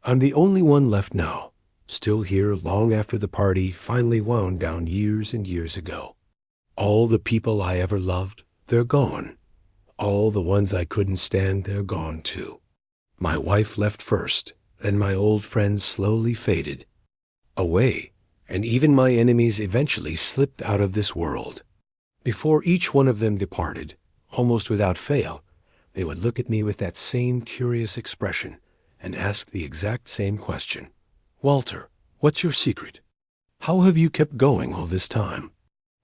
I'm the only one left now, still here long after the party finally wound down years and years ago. All the people I ever loved, they're gone. All the ones I couldn't stand, they're gone too. My wife left first, then my old friends slowly faded away, and even my enemies eventually slipped out of this world. Before each one of them departed, almost without fail, they would look at me with that same curious expression and ask the exact same question. Walter, what's your secret? How have you kept going all this time?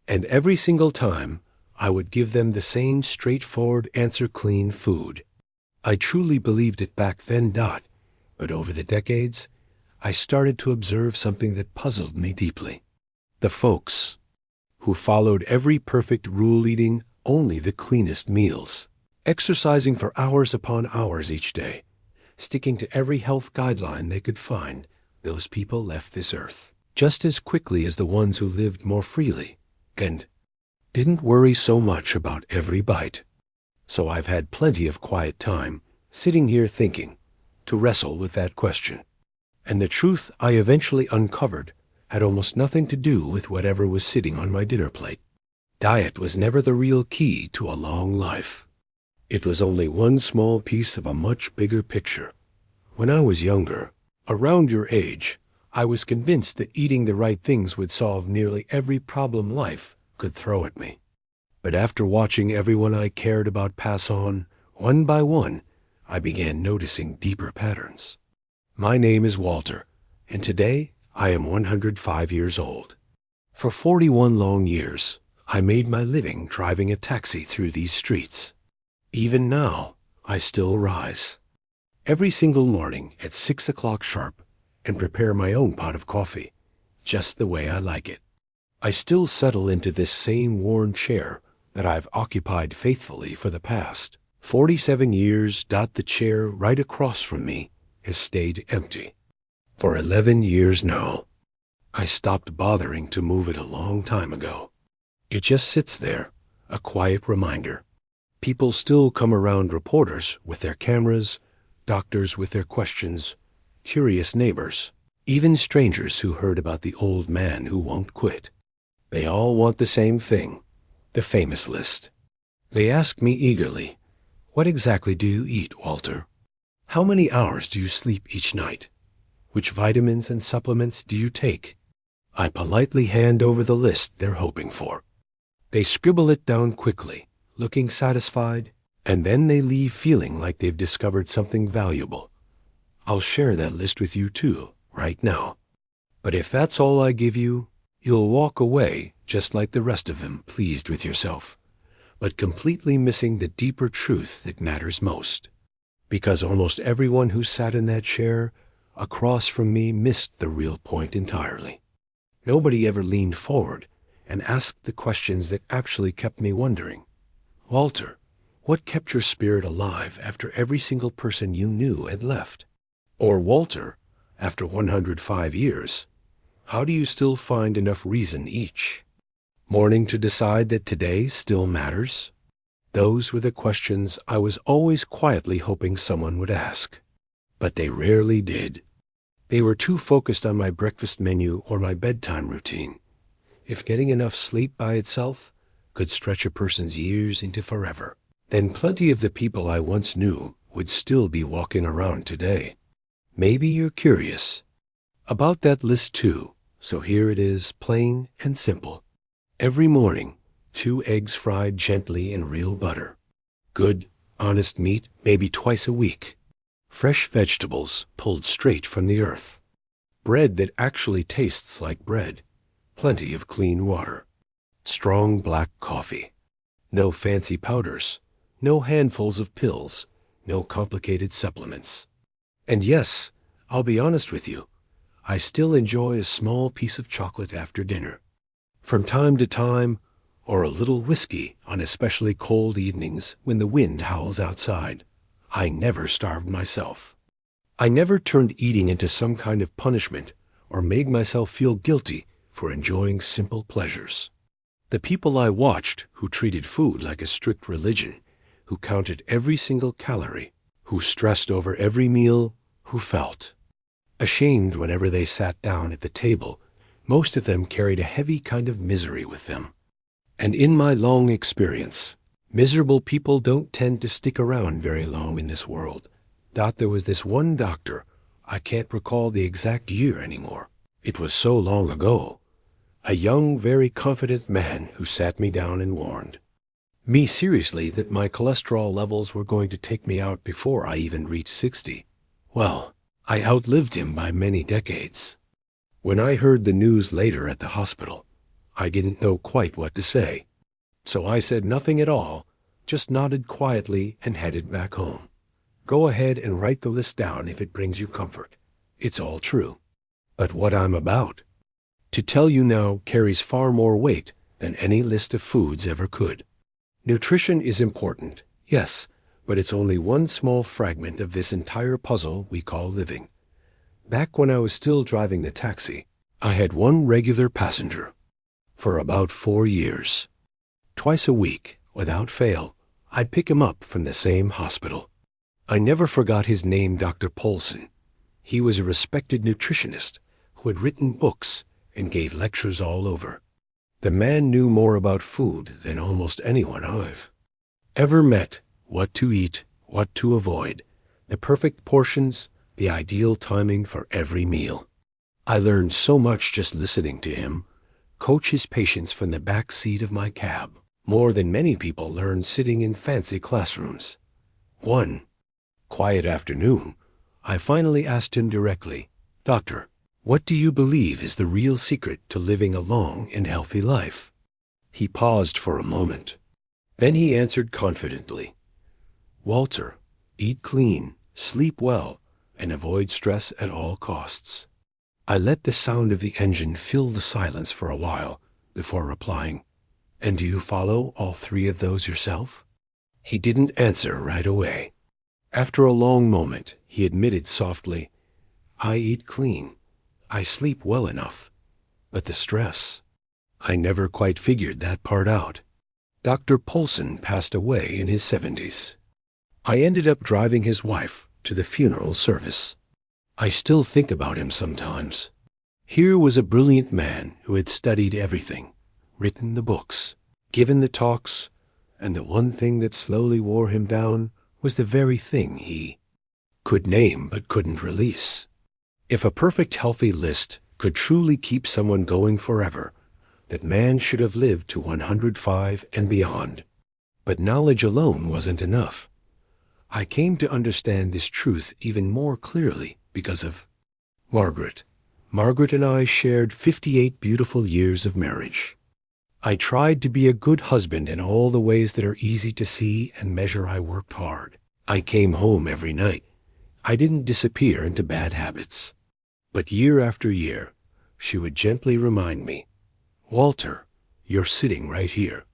And every single time, I would give them the same straightforward answer: clean food. I truly believed it back then, but over the decades, I started to observe something that puzzled me deeply. The folks who followed every perfect rule, eating only the cleanest meals, exercising for hours upon hours each day, sticking to every health guideline they could find, those people left this earth just as quickly as the ones who lived more freely and didn't worry so much about every bite. So I've had plenty of quiet time sitting here thinking, to wrestle with that question. And the truth I eventually uncovered had almost nothing to do with whatever was sitting on my dinner plate. Diet was never the real key to a long life. It was only one small piece of a much bigger picture. When I was younger, around your age, I was convinced that eating the right things would solve nearly every problem life could throw at me. But after watching everyone I cared about pass on, one by one, I began noticing deeper patterns. My name is Walter, and today I am 105 years old. For 41 long years, I made my living driving a taxi through these streets. Even now, I still rise every single morning at 6 o'clock sharp and prepare my own pot of coffee, just the way I like it. I still settle into this same worn chair that I've occupied faithfully for the past 47 years. The chair right across from me has stayed empty for 11 years now. I stopped bothering to move it a long time ago. It just sits there, a quiet reminder. People still come around, reporters with their cameras, doctors with their questions, curious neighbors, even strangers who heard about the old man who won't quit. They all want the same thing, the famous list. They ask me eagerly, "What exactly do you eat, Walter? How many hours do you sleep each night? Which vitamins and supplements do you take?" I politely hand over the list they're hoping for. They scribble it down quickly, looking satisfied, and then they leave feeling like they've discovered something valuable. I'll share that list with you too, right now. But if that's all I give you, you'll walk away just like the rest of them, pleased with yourself, but completely missing the deeper truth that matters most. Because almost everyone who sat in that chair across from me missed the real point entirely. Nobody ever leaned forward and asked the questions that actually kept me wondering. Walter, what kept your spirit alive after every single person you knew had left? Or Walter, after 105 years, how do you still find enough reason each morning to decide that today still matters? Those were the questions I was always quietly hoping someone would ask. But they rarely did. They were too focused on my breakfast menu or my bedtime routine. If getting enough sleep by itself could stretch a person's years into forever, then plenty of the people I once knew would still be walking around today. Maybe you're curious about that list too, so here it is, plain and simple. Every morning, 2 eggs fried gently in real butter. Good, honest meat maybe twice a week. Fresh vegetables pulled straight from the earth. Bread that actually tastes like bread. Plenty of clean water. Strong black coffee. No fancy powders. No handfuls of pills. No complicated supplements. And yes, I'll be honest with you, I still enjoy a small piece of chocolate after dinner. From time to time, or a little whiskey on especially cold evenings when the wind howls outside. I never starved myself. I never turned eating into some kind of punishment or made myself feel guilty for enjoying simple pleasures. The people I watched who treated food like a strict religion, who counted every single calorie, who stressed over every meal, who felt ashamed whenever they sat down at the table. Most of them carried a heavy kind of misery with them. And in my long experience, miserable people don't tend to stick around very long in this world. There was this one doctor, I can't recall the exact year anymore. It was so long ago. A young, very confident man who sat me down and warned me seriously that my cholesterol levels were going to take me out before I even reached 60. Well, I outlived him by many decades. When I heard the news later at the hospital, I didn't know quite what to say. So I said nothing at all, just nodded quietly and headed back home. Go ahead and write the list down if it brings you comfort. It's all true. But what I'm about to tell you now carries far more weight than any list of foods ever could. Nutrition is important, yes, but it's only one small fragment of this entire puzzle we call living. Back when I was still driving the taxi, I had one regular passenger for about 4 years. Twice a week, without fail, I'd pick him up from the same hospital. I never forgot his name, Dr. Polson. He was a respected nutritionist who had written books and gave lectures all over. The man knew more about food than almost anyone I've ever met. What to eat, what to avoid, the perfect portions, the ideal timing for every meal. I learned so much just listening to him coach his patients from the back seat of my cab, more than many people learn sitting in fancy classrooms. One quiet afternoon, I finally asked him directly, "Doctor, what do you believe is the real secret to living a long and healthy life?" He paused for a moment. Then he answered confidently, "Walter, eat clean, sleep well, and avoid stress at all costs." I let the sound of the engine fill the silence for a while before replying, "And do you follow all 3 of those yourself?" He didn't answer right away. After a long moment, he admitted softly, "I eat clean. I sleep well enough. But the stress, I never quite figured that part out." Dr. Polson passed away in his 70s. I ended up driving his wife to the funeral service. I still think about him sometimes. Here was a brilliant man who had studied everything, written the books, given the talks, and the one thing that slowly wore him down was the very thing he could name but couldn't release. If a perfect healthy list could truly keep someone going forever, that man should have lived to 105 and beyond. But knowledge alone wasn't enough. I came to understand this truth even more clearly because of Margaret. Margaret and I shared 58 beautiful years of marriage. I tried to be a good husband in all the ways that are easy to see and measure. I worked hard. I came home every night. I didn't disappear into bad habits. But year after year, she would gently remind me, "Walter, you're sitting right here,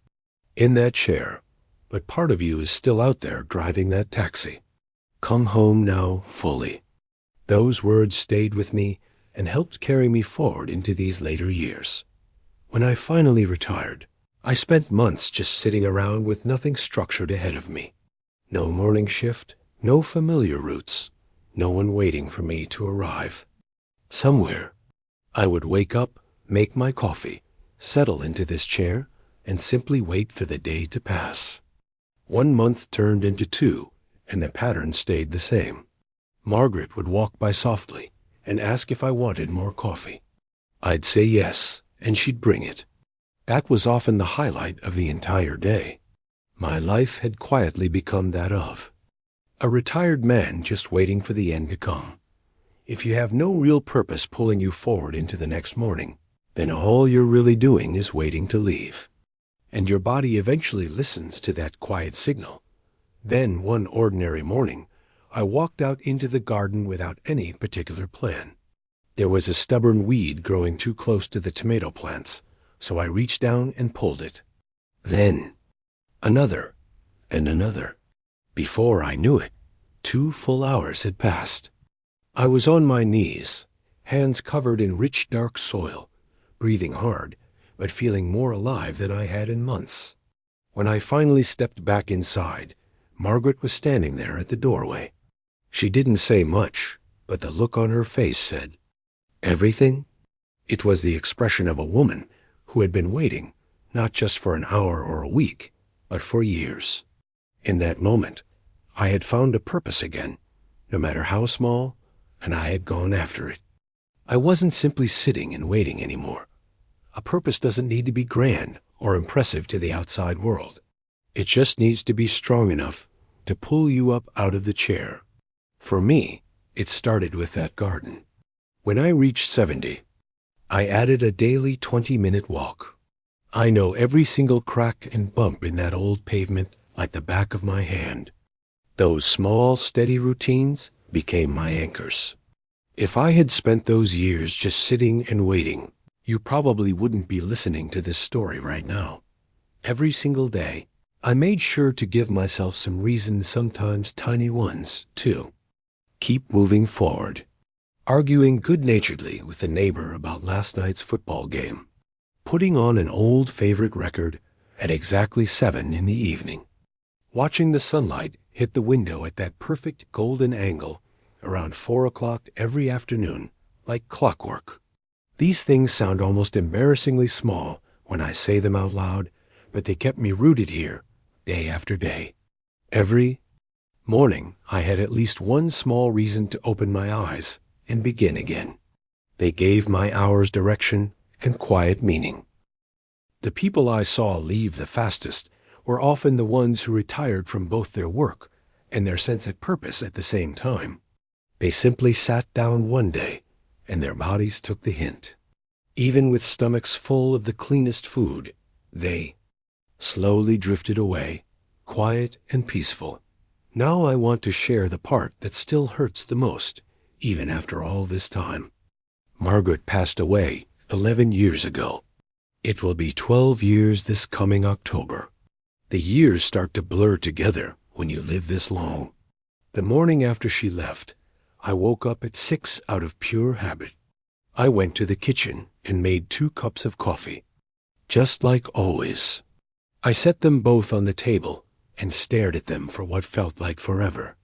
in that chair, but part of you is still out there driving that taxi. Come home now fully." Those words stayed with me and helped carry me forward into these later years. When I finally retired, I spent months just sitting around with nothing structured ahead of me. No morning shift, no familiar routes, no one waiting for me to arrive. Somewhere, I would wake up, make my coffee, settle into this chair, and simply wait for the day to pass. 1 month turned into 2, and the pattern stayed the same. Margaret would walk by softly and ask if I wanted more coffee. I'd say yes, and she'd bring it. That was often the highlight of the entire day. My life had quietly become that of a retired man just waiting for the end to come. If you have no real purpose pulling you forward into the next morning, then all you're really doing is waiting to leave. And your body eventually listens to that quiet signal. Then one ordinary morning, I walked out into the garden without any particular plan. There was a stubborn weed growing too close to the tomato plants, so I reached down and pulled it. Then another and another. Before I knew it, 2 full hours had passed. I was on my knees, hands covered in rich dark soil, breathing hard, but feeling more alive than I had in months. When I finally stepped back inside, Margaret was standing there at the doorway. She didn't say much, but the look on her face said, "Everything?" It was the expression of a woman who had been waiting, not just for an hour or a week, but for years. In that moment, I had found a purpose again, no matter how small, and I had gone after it. I wasn't simply sitting and waiting anymore. A purpose doesn't need to be grand or impressive to the outside world. It just needs to be strong enough to pull you up out of the chair. For me, it started with that garden. When I reached 70, I added a daily 20-minute walk. I know every single crack and bump in that old pavement like the back of my hand. Those small, steady routines became my anchors. If I had spent those years just sitting and waiting, you probably wouldn't be listening to this story right now. Every single day, I made sure to give myself some reasons, sometimes tiny ones, too. Keep moving forward. Arguing good-naturedly with a neighbor about last night's football game. Putting on an old favorite record at exactly 7 in the evening. Watching the sunlight hit the window at that perfect golden angle around 4 o'clock every afternoon, like clockwork. These things sound almost embarrassingly small when I say them out loud, but they kept me rooted here, day after day. Every morning, I had at least one small reason to open my eyes and begin again. They gave my hours direction and quiet meaning. The people I saw leave the fastest were often the ones who retired from both their work and their sense of purpose at the same time. They simply sat down one day, and their bodies took the hint. Even with stomachs full of the cleanest food, they slowly drifted away, quiet and peaceful. Now I want to share the part that still hurts the most, even after all this time. Margaret passed away 11 years ago. It will be 12 years this coming October. The years start to blur together when you live this long. The morning after she left, I woke up at 6 out of pure habit. I went to the kitchen and made 2 cups of coffee. Just like always. I set them both on the table and stared at them for what felt like forever.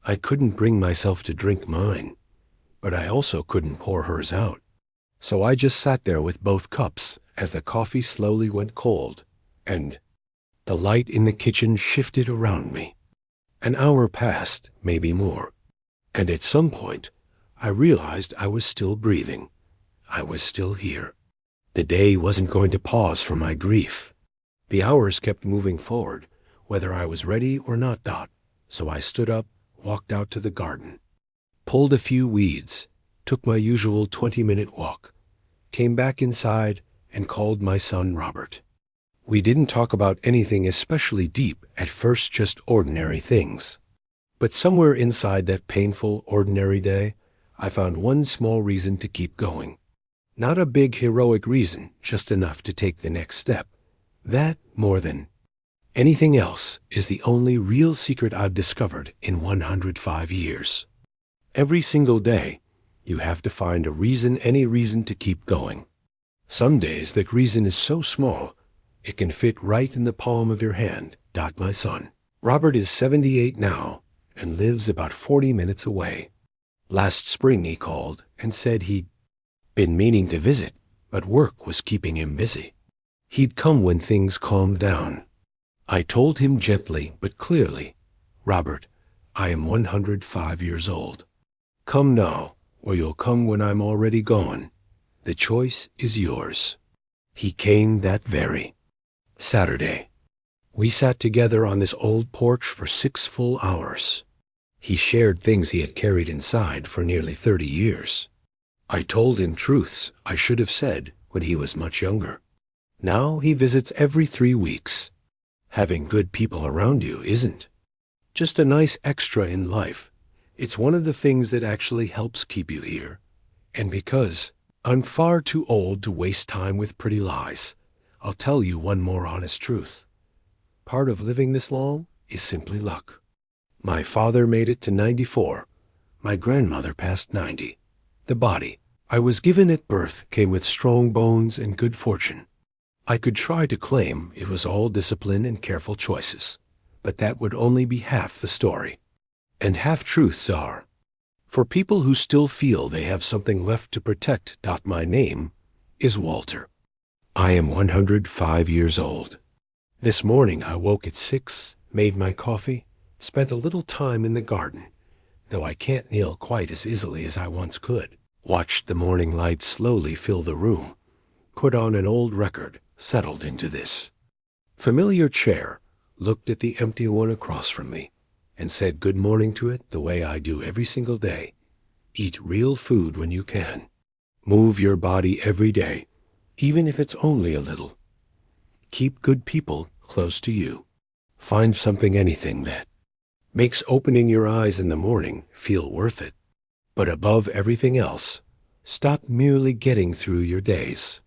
I couldn't bring myself to drink mine, but I also couldn't pour hers out. So I just sat there with both cups as the coffee slowly went cold, and the light in the kitchen shifted around me. An hour passed, maybe more, and at some point, I realized I was still breathing. I was still here. The day wasn't going to pause for my grief. The hours kept moving forward, whether I was ready or not. So I stood up, walked out to the garden, pulled a few weeds, took my usual 20-minute walk, came back inside, and called my son Robert. We didn't talk about anything especially deep at first, just ordinary things. But somewhere inside that painful, ordinary day, I found one small reason to keep going. Not a big, heroic reason, just enough to take the next step. That, more than anything else, is the only real secret I've discovered in 105 years. Every single day, you have to find a reason, any reason to keep going. Some days that reason is so small, it can fit right in the palm of your hand. My son. Robert is 78 now and lives about 40 minutes away. Last spring he called and said he'd been meaning to visit, but work was keeping him busy. He'd come when things calmed down. I told him gently but clearly, "Robert, I am 105 years old. Come now, or you'll come when I'm already gone. The choice is yours." He came that very Saturday. We sat together on this old porch for 6 full hours. He shared things he had carried inside for nearly 30 years. I told him truths I should have said when he was much younger. Now he visits every 3 weeks. Having good people around you isn't just a nice extra in life. It's one of the things that actually helps keep you here. And because I'm far too old to waste time with pretty lies, I'll tell you one more honest truth. Part of living this long is simply luck. My father made it to 94. My grandmother passed 90. The body I was given at birth came with strong bones and good fortune. I could try to claim it was all discipline and careful choices, but that would only be half the story. And half-truths are, For people who still feel they have something left to protect. My name is Walter. I am 105 years old. This morning I woke at 6, made my coffee, spent a little time in the garden, though I can't kneel quite as easily as I once could, watched the morning light slowly fill the room, put on an old record, settled into this familiar chair, looked at the empty one across from me, and said good morning to it the way I do every single day. Eat real food when you can. Move your body every day, even if it's only a little. Keep good people close to you. Find something, anything that makes opening your eyes in the morning feel worth it. But above everything else, stop merely getting through your days.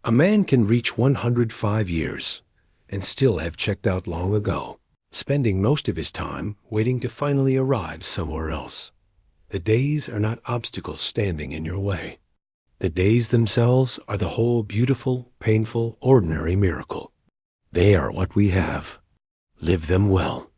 A man can reach 105 years and still have checked out long ago, spending most of his time waiting to finally arrive somewhere else. The days are not obstacles standing in your way. The days themselves are the whole beautiful, painful, ordinary miracle. They are what we have. Live them well.